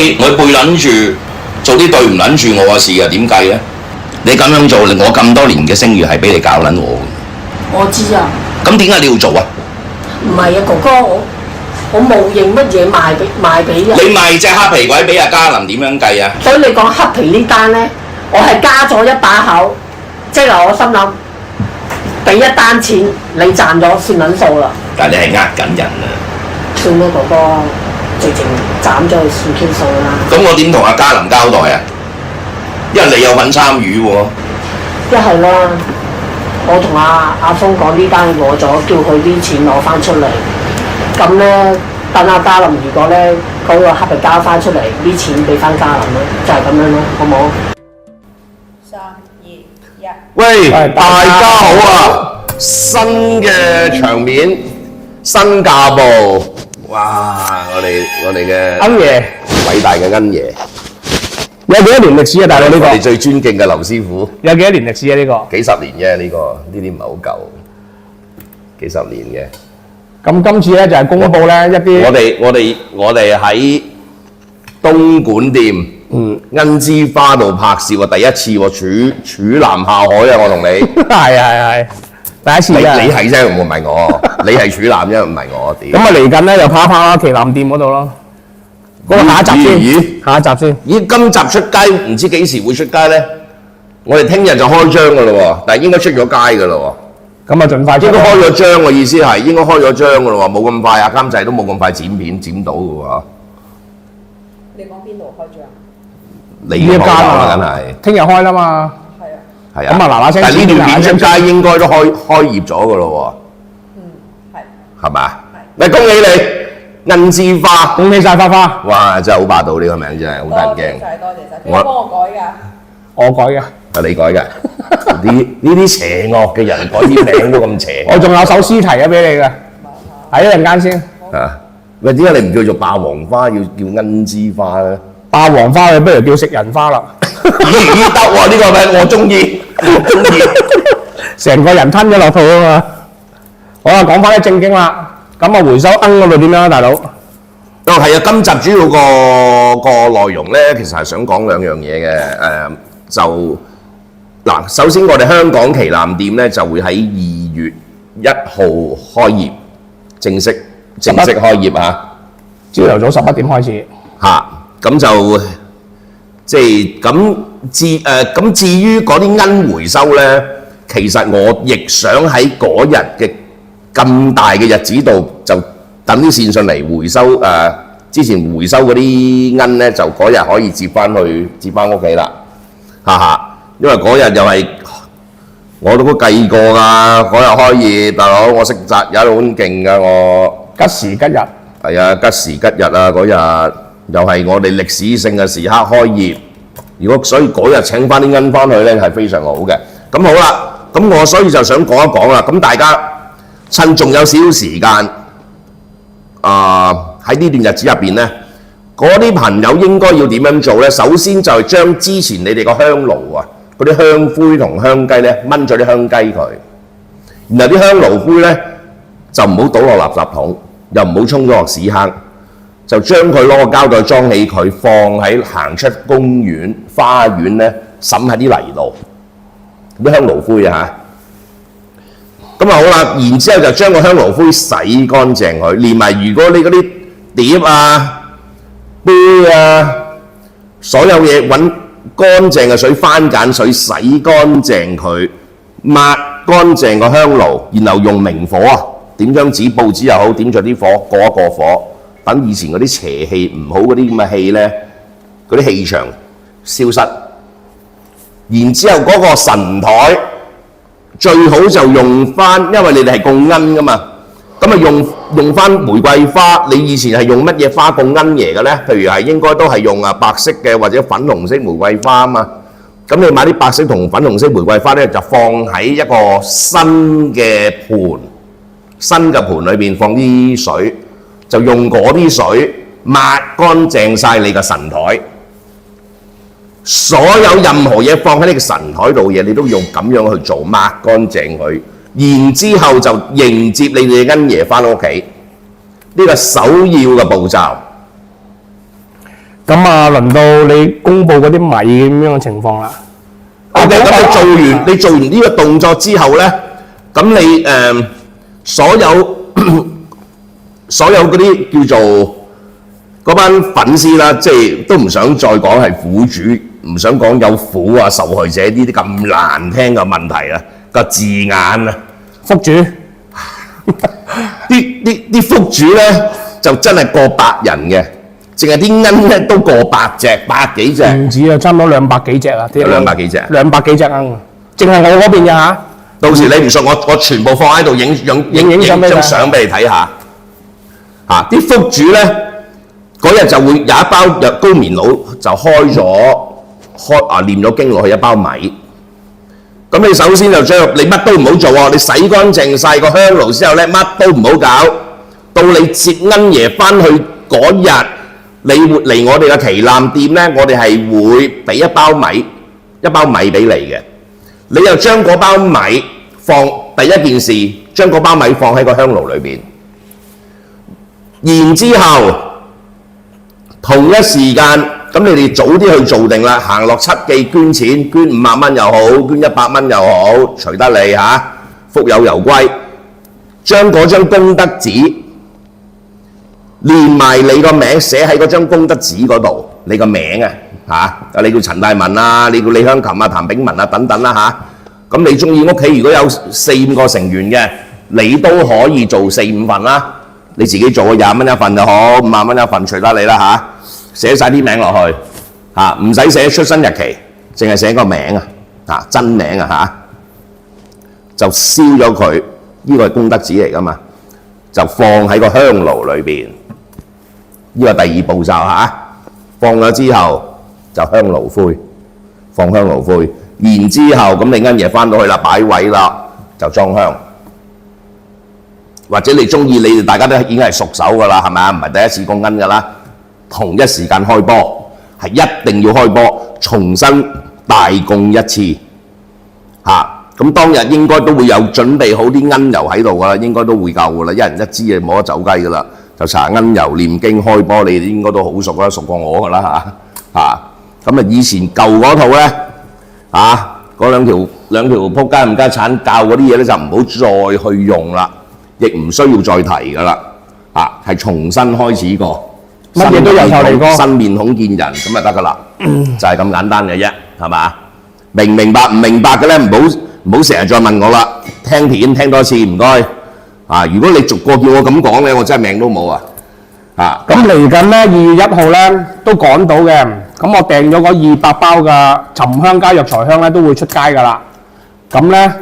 你背撚住做啲對唔撚住我嘅事啊？點計咧？你咁樣做，我咁多年嘅聲譽係俾你搞撚我嘅。我知啊。咁點解你要做啊？唔係啊，哥哥，我冇認乜嘢賣俾人。你賣隻黑皮鬼俾阿嘉林點樣計啊？所以你講黑皮呢單咧，我係加咗一把口，即係我心諗俾一單錢，你賺咗算撚數啦。但係你係呃緊人啊！算啦，哥哥，直情斬咗佢算 Q 數啦。咁我點同阿嘉林交代啊？因為你有份參與喎。一係啦，我同阿峰講呢單過咗，叫佢啲錢攞翻出嚟。咁咧，等阿嘉林如果咧嗰個黑皮交翻出嚟，啲錢俾翻嘉林咯，就係咁樣咯，好唔好？3、2、1。喂，大家好啊！新嘅場面，新架步，哇！我哋嘅恩爺，偉大嘅恩爺，有幾多年歷史啊，大佬呢個？我哋最尊敬嘅劉師傅，有幾多年歷史啊？呢個幾十年啫，呢啲唔係好舊，幾十年嘅。咁今次咧就係公佈咧一啲，我哋喺東莞店，恩之花度拍攝啊，第一次喎，處男下海啊！我同你係第一次你㗎。係啫，唔係我，你係處男啫，唔係我咁屌。啊嚟緊咧就跑啦，旗艦店嗰度咯。嗰個下一集先，咦下一集先。咦，今集出街唔知幾時會出街咧？我哋聽日就開張噶咯喎，但係應該出咗街噶咯咁啊，盡快喎，出啦。應該開咗張嘅意思係應該開咗張噶咯喎，冇咁快啊，監製都冇咁快剪片剪到噶喎。你講邊度開張？你呢一間啦，啊，梗係聽日開啦嘛。係啊，係啊。咁啊嗱嗱聲但係呢段片出剪片街應該都開業咗噶咯係。喎，係嘛？喂，恭喜你，恩之花，恭喜晒花花，哇！真係好霸道呢個名真係好得人驚。多謝晒，多謝晒。邊個幫我改㗎？我改嘅。係你改㗎？呢啲邪惡嘅人改啲名都咁邪。我仲有首詩題啊俾你嘅，喺一陣間先。啊！喂，點解你唔叫做霸王花，要叫恩之花咧？霸王花嘅不如叫食人花啦，咦得喎，呢個名我中意，我中意。成個人吞咗落肚啊嘛。好啦，講翻啲正經啦。咁啊，回收嗰度點樣啊，大佬？哦，係啊，今集主要個內容咧，其實係想講兩樣嘢嘅。就嗱，首先我哋香港旗艦店咧就會喺2月1號開業，正式開業啊！朝頭早11點開始。咁就即係咁至於嗰啲奀回收咧，其實我亦想喺嗰日嘅咁大嘅日子度，就等啲線上嚟回收之前回收嗰啲奀咧，就嗰日可以接翻屋企啦，因為嗰日又係我都計過㗎，嗰日開業，大佬我識擇有好勁㗎我。吉時吉日。係啊，吉時吉日啊！嗰日又係我哋歷史性嘅時刻開業。所以嗰日請翻啲奀翻去咧係非常好嘅。咁好啦，咁我所以就想講一講啦。咁大家趁仲有少少時間，喺呢段日子入邊咧，嗰啲朋友應該要點樣做咧？首先就係將之前你哋個香爐啊，嗰啲香灰同香雞咧炆咗啲香雞佢，然後啲香爐灰咧就唔好倒落垃圾桶。又唔好沖咗落屎坑，就將佢攞個膠袋裝起佢，放喺行出公園花園咧，滲喺啲泥度，啲香爐灰啊嚇。咁啊好啦，然之後就將個香爐灰洗乾淨佢，連埋如果你嗰啲碟啊、杯啊，所有嘢揾乾淨嘅水番梘水洗乾淨佢，抹乾淨個香爐，然後用明火啊。點張紙報紙又好，點着啲火，過一過火，等以前嗰啲邪氣唔好嗰啲咁嘅氣咧，嗰啲氣場消失。然之後嗰個神台最好就用翻，因為你哋係供奀噶嘛，咁啊用翻玫瑰花。你以前係用乜嘢花供奀爺嘅咧？譬如係應該都係用白色嘅或者粉紅色玫瑰花啊嘛。咁你買啲白色同粉紅色玫瑰花咧，就放喺一個新嘅盤裏邊放啲水，就用嗰啲水抹乾淨晒你個神台。所有任何嘢放喺你個神台度嘢，你都用咁樣去做，抹乾淨佢。然之後就迎接你哋嘅奀爺翻屋企，呢個首要嘅步驟。咁啊，輪到你公佈嗰啲米咁樣嘅情況啦。OK，咁你做完呢個動作之後咧，咁你所有嗰啲叫做嗰班粉絲啦，即係都唔想再講係苦主，唔想講有苦啊、受害者呢啲咁難聽嘅問題啊個字眼啊，福主啲福主咧就真係過百人嘅，淨係啲鵪咧都過百隻，百幾隻。唔止啊，差唔多200幾隻啊，啲有200幾隻200幾隻鵪，淨係我嗰邊嘅嚇。到時你唔信，我全部放喺度影張相俾你睇下。啲福主咧嗰日就會有一包藥高棉佬就念咗經落去一包米。咁你首先就將你乜都唔好做喎，你洗乾淨晒個香爐之後咧，乜都唔好搞。到你接鵪爺翻去嗰日，你嚟我哋嘅旗艦店咧，我哋係會俾一包米俾你嘅。你又將嗰包米第一件事，將嗰包米放喺個香爐裏邊，然之後同一時間，咁你哋早啲去做定啦，行落七記捐錢，捐50蚊又好，捐100蚊又好，隨得你嚇，福有攸歸。將嗰張功德紙連埋你個名寫喺嗰張功德紙嗰度，你個名你叫陳大文啊，你叫李香琴啊、譚炳文啊等等啦嚇。咁你中意屋企如果有4-5個成員嘅，你都可以做4-5份啦。你自己做20蚊一份就好，50蚊一份隨得你啦嚇。寫晒啲名落去唔使寫出生日期，淨係寫個名真名就燒咗佢。呢個係功德紙嚟噶嘛，就放喺個香爐裏邊。呢個第2步驟放咗之後就香爐灰，放香爐灰。然之後咁你鵪爺翻到去啦，擺位啦，就裝香。或者你中意，你哋大家都已經係熟手噶啦，係咪啊？唔係第一次供鵪噶啦，同一時間開波，係一定要開波，重新大供一次咁當日應該都會有準備好啲鵪油喺度噶啦，應該都會夠噶啦，一人一支冇得走雞噶啦，就搽鵪油念經開波，你哋應該都好熟啦，熟過我噶啦咁以前舊嗰套咧嗰兩條仆街唔家產教嗰啲嘢咧就唔好再去用啦，亦唔需要再提噶啦係重新開始過，乜嘢都由頭嚟過，新面孔見人咁就得噶啦，就係咁簡單嘅啫，係嘛？明唔明白？唔明白嘅咧唔好成日再問我啦，聽片聽多次唔該如果你逐個叫我咁講咧，我真係命都冇咁嚟緊咧2月1號咧都趕到嘅，咁我訂咗嗰200包嘅沉香加藥材香咧都會出街㗎啦。咁咧，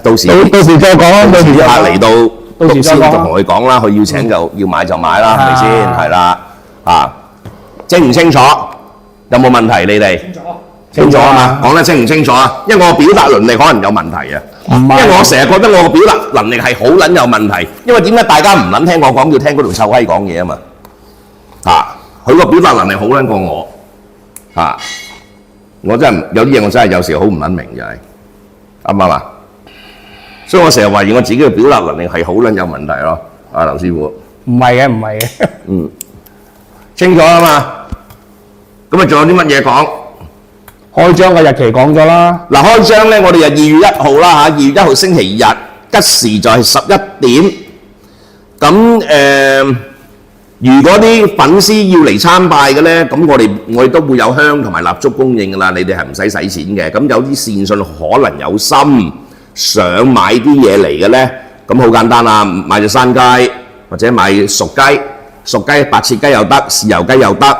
到時再講啦，到時客嚟到到時再講先同佢講啦，佢要請就要買就買啦，係咪先？係啦清唔清楚？有冇問題你哋？清楚啊嘛，講得清唔清楚啊？因為我表達能力可能有問題啊，因為我成日覺得我個表達能力係好撚有問題，因為點解大家唔撚聽我講，要聽嗰條臭閪講嘢啊嘛？佢個表達能力好撚過我我真係有啲嘢我真係有時好唔撚明就係啱唔啱啊？所以我成日懷疑我自己嘅表達能力係好撚有問題咯，劉師傅。唔係嘅，清楚啊嘛？咁仲有啲乜嘢講？開張嘅日期講咗啦。嗱，開張咧，我哋就2月1號啦2月1號星期日，吉時就係11點。咁如果啲粉絲要嚟參拜嘅咧，咁我哋都會有香同埋蠟燭供應㗎啦，你哋係唔使使錢嘅。咁有啲善信可能有心想買啲嘢嚟嘅咧，咁好簡單啦，買隻山雞或者買熟雞、白切雞又得，豉油雞又得。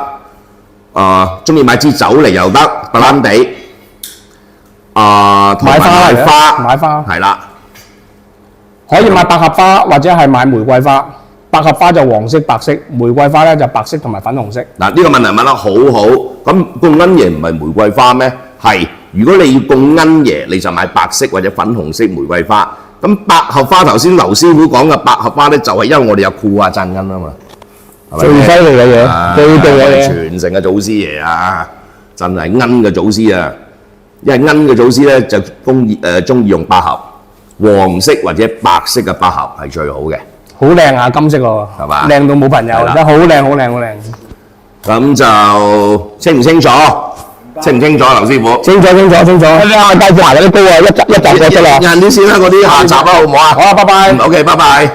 中意買支酒嚟又得，白蘭地。買花係啦，可以買百合花或者係買玫瑰花。百合花就黃色、白色，玫瑰花咧就白色同埋粉紅色。嗱，呢個問題問得好好。咁供鵪爺唔係玫瑰花咩？係，如果你要供鵪爺，你就買白色或者粉紅色玫瑰花。咁百合花頭先劉師傅講嘅百合花咧，就係因為我哋有庫亞贊恩啊嘛。最犀利嘅嘢，最勁嘅嘢，傳承嘅祖師爺啊，真係鵪嘅祖師啊！因為鵪嘅祖師咧就中意用百合，黃色或者白色嘅百合係最好嘅。好靚啊，金色喎，係嘛？靚到冇朋友，真係好靚。咁就清唔清楚？清唔清楚，劉師傅？清楚。啊，介紹埋嗰啲膏啊，一集過出啦。晏啲先啦，嗰啲下集啦，好唔好啊？好啊，拜拜。OK， 拜拜。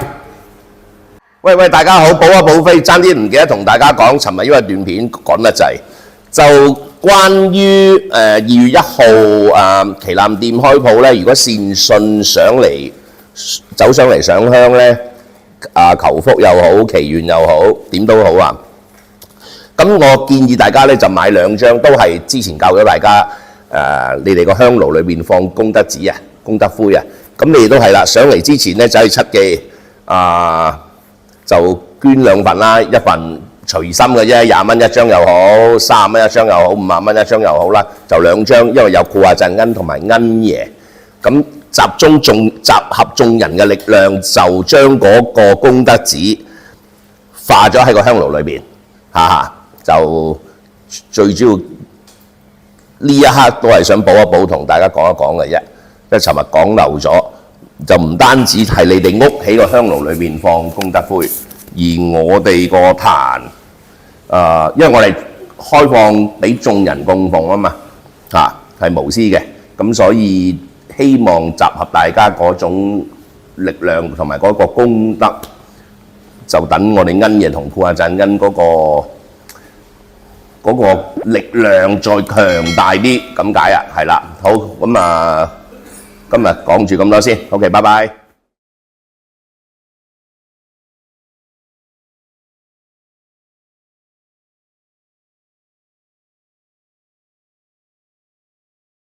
喂，大家好，補一補飛，爭啲唔記得同大家講，尋日因為段片趕得滯，就關於2月1號旗艦店開鋪咧，如果善信走上嚟上香咧，求福又好，祈願又好，點都好啊。咁我建議大家咧就買2張，都係之前教咗大家你哋個香爐裏邊放功德紙啊、功德灰啊。咁你哋都係啦，上嚟之前咧就係7記就捐2份啦，一份隨心嘅啫，20蚊一張又好，30蚊一張又好，50蚊一張又好啦，就2張，因為有顧下鎮恩同埋恩爺，咁集合眾人嘅力量，就將嗰個功德紙化咗喺個香爐裏邊，就最主要呢一刻都係想補一補，同大家講一講嘅啫，因為尋日講漏咗。就唔單止係你哋屋企個香爐裏邊放功德灰，而我哋個壇因為我哋開放俾眾人供奉啊嘛，係無私嘅，咁所以希望集合大家嗰種力量同埋嗰個功德，就等我哋恩爺同顧下鎮恩嗰個力量再強大啲咁解啊，係啦，好咁今日講住咁多先 ，OK， 拜拜。